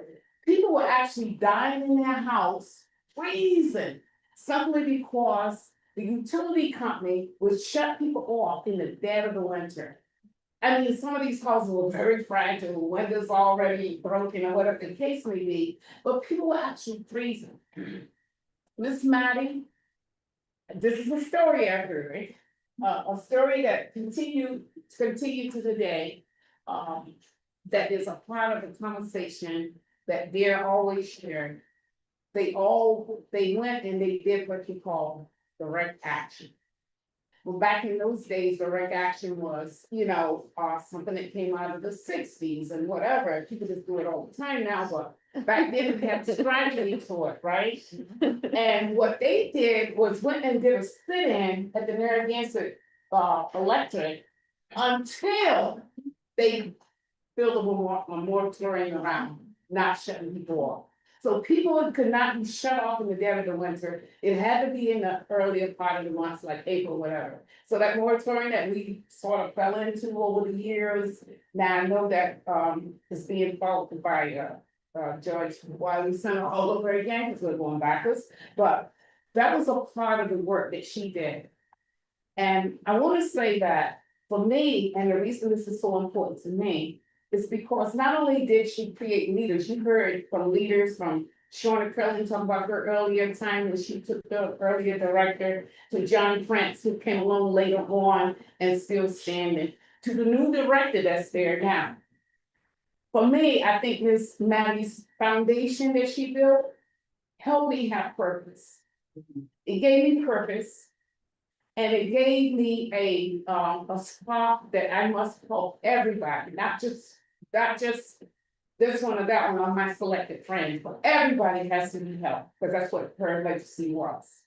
People were actually dying in their house, freezing, simply because the utility company would shut people off in the dead of the winter. I mean, some of these houses were very fragile, windows already broken or whatever the case may be, but people were actually freezing. Miss Maddie, this is a story I heard, a story that continued to today, that is a part of the conversation that they're always sharing. They went and they did what you call direct action. Well, back in those days, direct action was, something that came out of the 60s and whatever. People just do it all the time now, but back then they had strategy to it, right? And what they did was went and did a sit-in at the Narragansett Electric until they built a moratorium around not shutting people off. So people could not be shut off in the dead of the winter. It had to be in the earlier part of the months, like April, whatever. So that moratorium that we sort of fell into over the years, now I know that is being followed by Judge Wiley Center all over again, because we're going backwards. But that was a part of the work that she did. And I want to say that for me, and the reason this is so important to me, is because not only did she create leaders, you heard from leaders from Shauna Curley talking about her earlier time when she took the earlier director, to John Prince, who came along later on and still standing, to the new director that's there now. For me, I think Miss Maddie's foundation that she built helped me have purpose. It gave me purpose. And it gave me a spot that I must help everybody, not just this one or that one on my selected friends, but everybody has to be helped, because that's what her legacy was.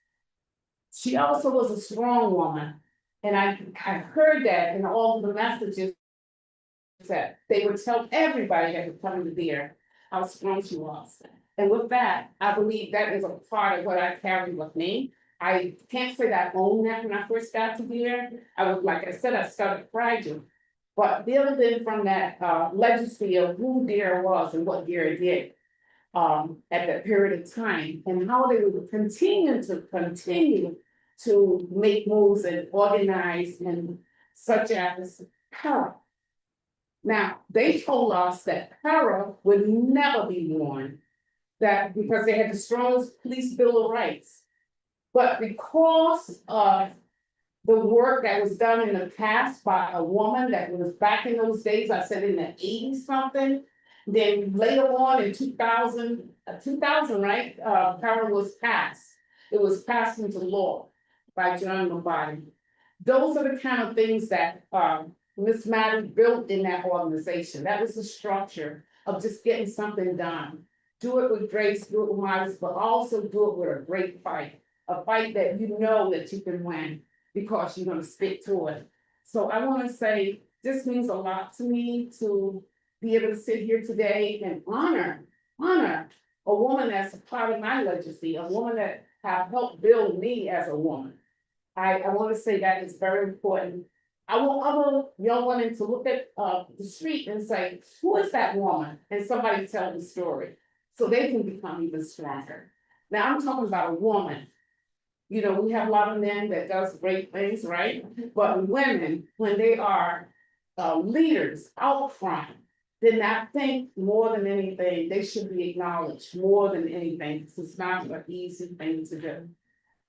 She also was a strong woman, and I heard that in all of the messages that they would tell everybody that was coming to there how strong she was. And with that, I believe that is a part of what I carry with me. I can't say that I owned that when I first got to there. I was, like I said, I started fragile. But building from that legacy of who Dare was and what Dare did at that period of time, and how they would continue to make moves and organize, and such as power. Now, they told us that power would never be worn, that because they had the strongest police bill of rights. But because of the work that was done in the past by a woman that was back in those days, I said in the 80s something. Then later on in 2000, right, Carol was passed. It was passed into law by general body. Those are the kind of things that, Miss Maddie built in that organization. That was the structure of just getting something done. Do it with grace, do it with modesty, but also do it with a great fight. A fight that you know that you can win because you're gonna stick to it. So I wanna say, this means a lot to me to be able to sit here today and honor a woman that's a part of my legacy, a woman that have helped build me as a woman. I wanna say that is very important. I want other young women to look at the street and say, who is that woman? And somebody tell the story, so they can become even stronger. Now, I'm talking about a woman. You know, we have a lot of men that does great things, right? But women, when they are leaders out front, then I think more than anything, they should be acknowledged more than anything, because it's not an easy thing to do.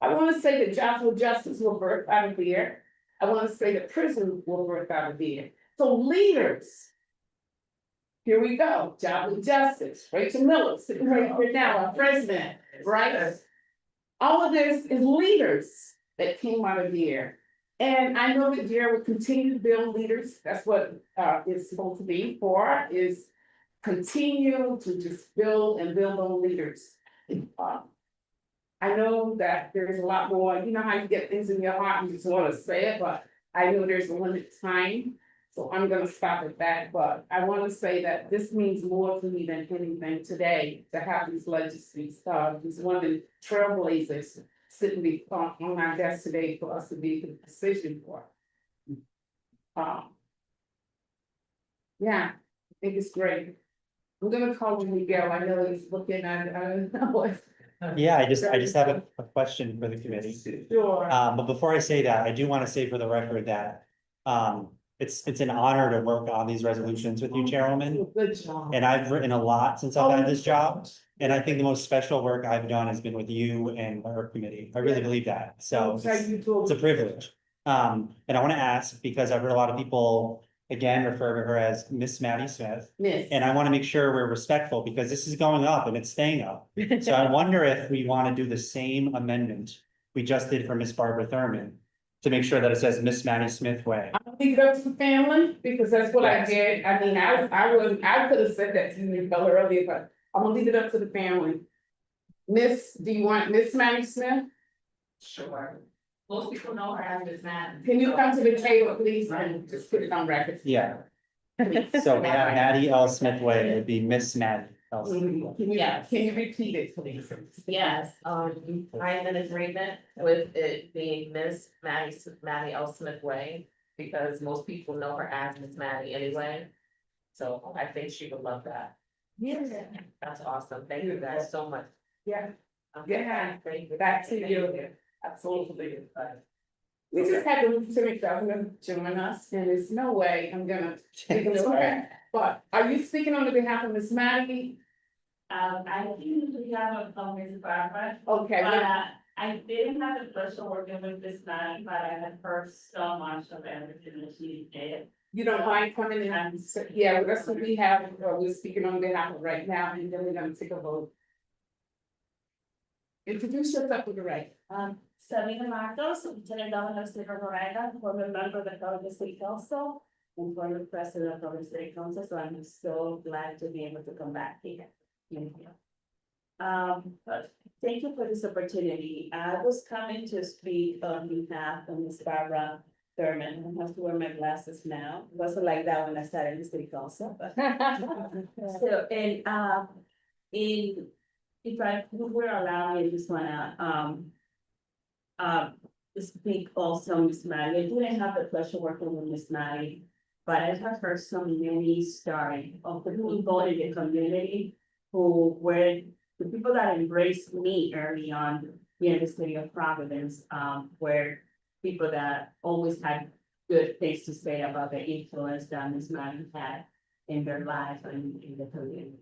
I wanna say that Joshua Justice will birth out of here. I wanna say that prison will birth out of here. So leaders. Here we go, Joshua Justice, Rachel Miller, sitting right here now, our president, right? All of this is leaders that came out of here. And I know that Jared will continue to build leaders. That's what it's supposed to be for, is continue to just build and build on leaders. I know that there's a lot more, you know how you get things in your heart and you just wanna say it, but I know there's a limited time. So I'm gonna stop at that, but I wanna say that this means more to me than anything today, to have these legislations, these women trailblazers sitting on our desk today for us to make a decision for. Yeah, I think it's great. I'm gonna call you Miguel, I know he's looking at, I don't know. Yeah, I just have a question for the committee. Sure. But before I say that, I do want to say for the record that, it's an honor to work on these resolutions with you, Chairwoman. Good job. And I've written a lot since I've had this job, and I think the most special work I've done has been with you and our committee. I really believe that, so it's a privilege. And I want to ask, because I've heard a lot of people, again, refer to her as Miss Maddie Smith. Miss. And I want to make sure we're respectful, because this is going up and it's staying up. So I wonder if we want to do the same amendment we just did for Miss Barbara Thurman, to make sure that it says Miss Maddie Smith Way. I'm gonna leave it up to the family, because that's what I Yes. did. I mean, I could have said that to you earlier, but I'm gonna leave it up to the family. Miss, do you want Miss Maddie Smith? Sure. Most people know her as Miss Maddie. Can you come to the table, please, and just put it on record? Yeah, so we have Maddie L. Smith Way, it'd be Miss Maddie L. Smith Way. Can you repeat it, please? Yes, I am in agreement with it being Miss Maddie L. Smith Way, because most people know her as Miss Maddie anyway. So I think she would love that. Yeah. That's awesome. Thank you guys so much. Yeah, Okay. yeah, Thank you. back to you, absolutely. We just had the lieutenant governor join us, and there's no way I'm gonna take it away. But are you speaking on behalf of Miss Maddie? I usually have a Miss Barbara, Okay, but well, I didn't have the pleasure working with this man, but I had heard so much of everything that she did. you don't mind coming in and, yeah, that's what we have, we're speaking on behalf of right now, and then we're gonna take a vote. Introduce yourself to the right. Sabina Marcos, Lieutenant Governor of State of Florida, former member of the Florida State Council, and former president of Florida State Council, so I'm so glad to be able to come back here. Thank you. But thank you for this opportunity. I was coming to speak on behalf of Ms. Barbara Thurman. I have to wear my glasses now. It wasn't like that when I started the city council, but. So, and, if I were allowed, I just wanna, speak also, Miss Maddie. I didn't have the pleasure working with Miss Maddie, but I have heard so many stories of the people in the community who were the people that embraced me early on here in the city of Providence, were people that always had good things to say about the influence that Miss Maddie had in their life and in the community.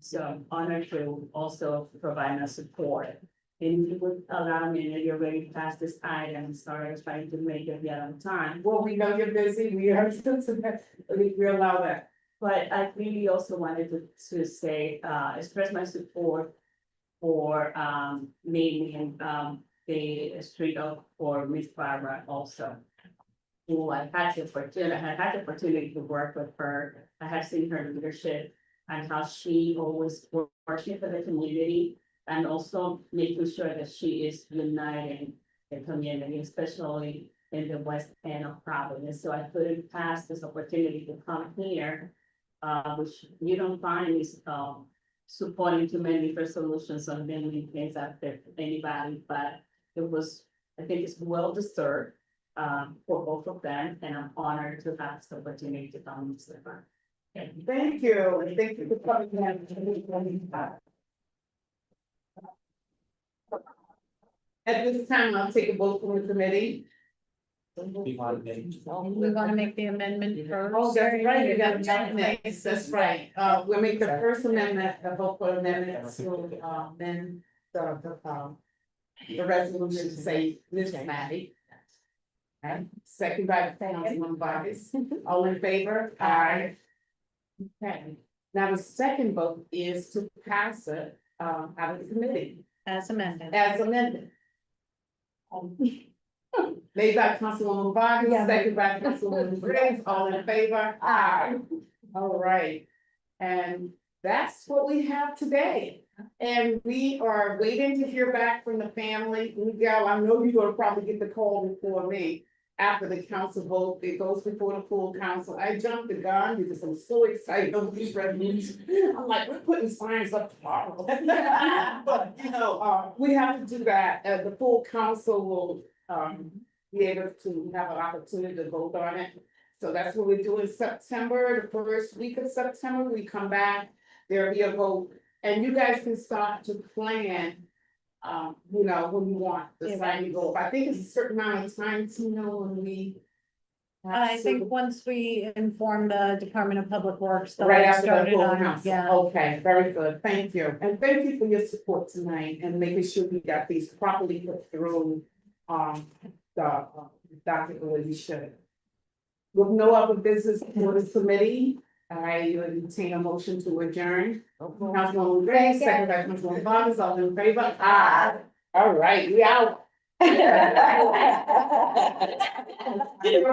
So I'm honored to also provide my support And if you would allow me, and you're ready to pass this item, sorry, I was trying to make it yet on time. Well, we know you're busy, we are, we allow that. But I really also wanted to say, express my support for, naming, the street of, for Miss Barbara also. Who I had the opportunity to work with her. I have seen her leadership and how she always working for the community. And also making sure that she is uniting the community, especially in the west end of Providence. So I couldn't pass this opportunity to come here. Which you don't find is, supporting too many resolutions on many things out there for anybody, but it was, I think it's well deserved. For both of them, and I'm honored to have this opportunity to come and serve her. Thank you, and thank you for coming in. At this time, I'll take a vote from the committee. We want to make- We wanna make the amendment first. Oh, that's right, you got amendments, that's right. We'll make the first amendment, a vote for amendments to, then the resolution say, Ms. Maddie. Right, second by Councilman Vargas, all in favor? Aye. Okay, now the second vote is to pass it, out of the committee As amended. as amended. Made by Councilwoman Vargas, second by Councilwoman Briggs, all in favor? Aye. All right, and that's what we have today. And we are waiting to hear back from the family. Miguel, I know you're gonna probably get the call before me. After the council vote, it goes before the full council. I jumped the gun because I'm so excited over these resolutions. I'm like, we're putting signs up tomorrow. But, you know, we have to do that. The full council will, be able to have an opportunity to vote on it. So that's what we do in September, the first week of September, we come back, there'll be a vote. And you guys can start to plan, you know, when you want the sign to go. I think it's a certain amount of time to know when we. have I to- think once we inform the Department of Public Works. they'll Right get after the started full on it. council. Yeah. Okay, very good, thank you. And thank you for your support tonight and making sure we got these properly put through, the document the way we should. With no other business for this committee, I entertain a motion to adjourn. Councilwoman Gray, second by Councilwoman Vargas, all in favor? Aye. All right, we out.